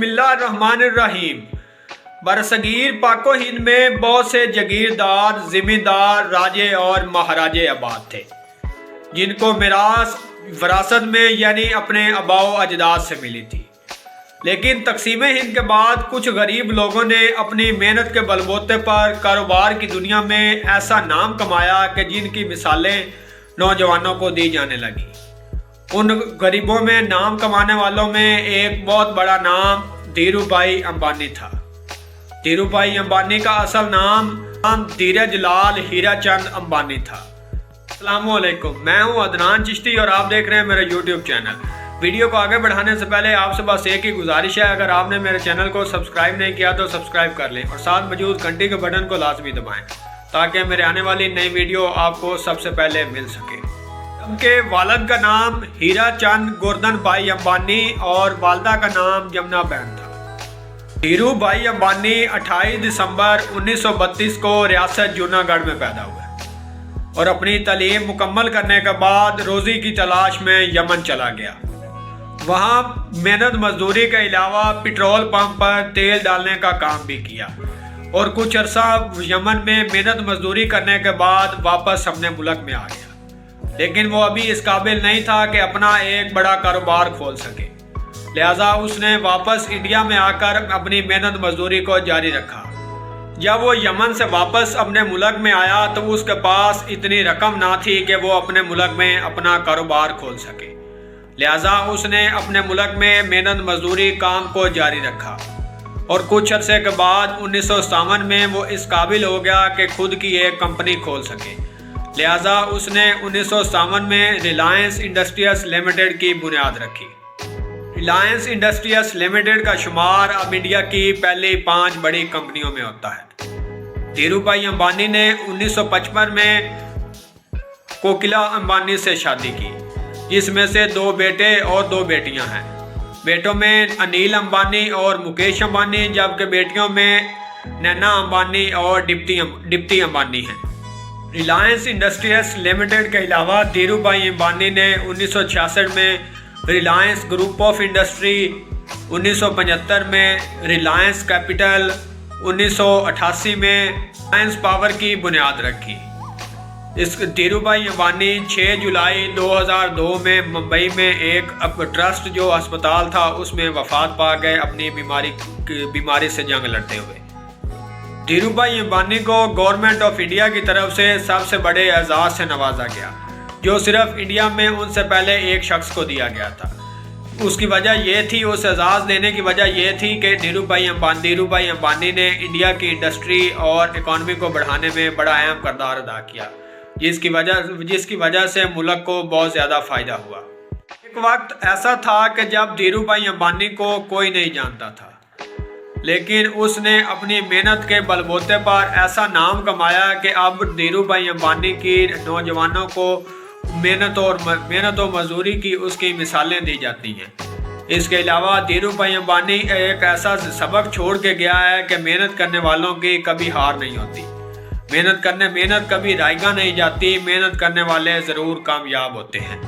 बिस्मिल्लाहिर्रहमानिर्रहीम। बरसगीर पाको हिंद में बहुत से जागीरदार, जिम्मेदार, राजे और महाराजे आबाद थे, जिनको मिरास विरासत में यानी अपने आबाओ अजदाद से मिली थी। लेकिन तकसीम हिंद के बाद कुछ गरीब लोगों ने अपनी मेहनत के बलबूते पर कारोबार की दुनिया में ऐसा नाम कमाया कि जिनकी मिसालें नौजवानों को दी जाने लगी। उन गरीबों में नाम कमाने वालों में एक बहुत बड़ा नाम धीरू भाई अंबानी था। धीरू भाई अंबानी का असल नाम धीरज लाल हीरा चंद अंबानी था। अस्सलामुअलैकुम, मैं हूं अदनान चिश्ती और आप देख रहे हैं मेरा यूट्यूब चैनल। वीडियो को आगे बढ़ाने से पहले आपसे बस एक ही गुजारिश है, अगर आपने मेरे चैनल को सब्सक्राइब नहीं किया तो सब्सक्राइब कर लें और साथ मौजूद घंटी के बटन को लाजमी दबाएं ताकि मेरे आने वाली नई वीडियो आपको सबसे पहले मिल सके। उनके वालिद का नाम हीरा चंद गोर्धन भाई अंबानी और वालदा का नाम जमुना बहन था। धीरू भाई अंबानी 28 दिसंबर 1932 को रियासत जूनागढ़ में पैदा हुए और अपनी तालीम मुकम्मल करने के बाद रोज़ी की तलाश में यमन चला गया। वहाँ मेहनत मजदूरी के अलावा पेट्रोल पंप पर तेल डालने का काम भी किया और कुछ अरसा यमन में मेहनत मजदूरी करने के बाद वापस अपने मुल्क में आ गया। लेकिन वो अभी इस काबिल नहीं था कि अपना एक बड़ा कारोबार खोल सके, लिहाजा उसने वापस इंडिया में आकर अपनी मेहनत मजदूरी को जारी रखा। जब वो यमन से वापस अपने मुल्क में आया तो उसके पास इतनी रकम ना थी कि वो अपने मुल्क में अपना कारोबार खोल सके, लिहाजा उसने अपने मुल्क में मेहनत मजदूरी काम को जारी रखा और कुछ अरसे के बाद 1957 में वो इस काबिल हो गया कि खुद की एक कंपनी खोल सके। लिहाजा उसने 1957 में रिलायंस इंडस्ट्रीज लिमिटेड की बुनियाद रखी। रिलायंस इंडस्ट्रीज लिमिटेड का शुमार अब इंडिया की पहली 5 बड़ी कंपनियों में होता है। धीरू भाई अंबानी ने 1955 में कोकिला अंबानी से शादी की, जिसमें से 2 बेटे और 2 बेटियां हैं। बेटों में अनिल अंबानी और मुकेश अंबानी, जबकि बेटियों में नैना अंबानी और डिप्टी अंबानी हैं। रिलायंस इंडस्ट्रीज लिमिटेड के अलावा धीरू भाई अंबानी ने 1966 में रिलायंस ग्रुप ऑफ इंडस्ट्री, 1975 में रिलायंस कैपिटल, 1988 में रिलायंस पावर की बुनियाद रखी। इस धीरू भाई अंबानी 6 जुलाई 2002 में मुंबई में एक ट्रस्ट जो अस्पताल था उसमें वफात पा गए अपनी बीमारी से जंग लड़ते हुए। धीरू भाई अंबानी को गवर्नमेंट ऑफ इंडिया की तरफ से सबसे बड़े एजाज़ से नवाजा गया, जो सिर्फ इंडिया में उनसे पहले एक शख्स को दिया गया था। उसकी वजह यह थी, उस एजाज़ देने की वजह यह थी कि धीरू भाई अंबानी ने इंडिया की इंडस्ट्री और इकॉनमी को बढ़ाने में बड़ा अहम किरदार अदा किया, जिसकी वजह से मुल्क को बहुत ज़्यादा फ़ायदा हुआ। एक वक्त ऐसा था कि जब धीरू भाई अंबानी को कोई नहीं जानता था, लेकिन उसने अपनी मेहनत के बलबूते पर ऐसा नाम कमाया कि अब धीरू भाई अंबानी की नौजवानों को मेहनत और मजदूरी की उसकी मिसालें दी जाती हैं। इसके अलावा धीरू भाई अंबानी एक ऐसा सबक छोड़ के गया है कि मेहनत करने वालों की कभी हार नहीं होती। मेहनत कभी रायगा नहीं जाती, मेहनत करने वाले ज़रूर कामयाब होते हैं।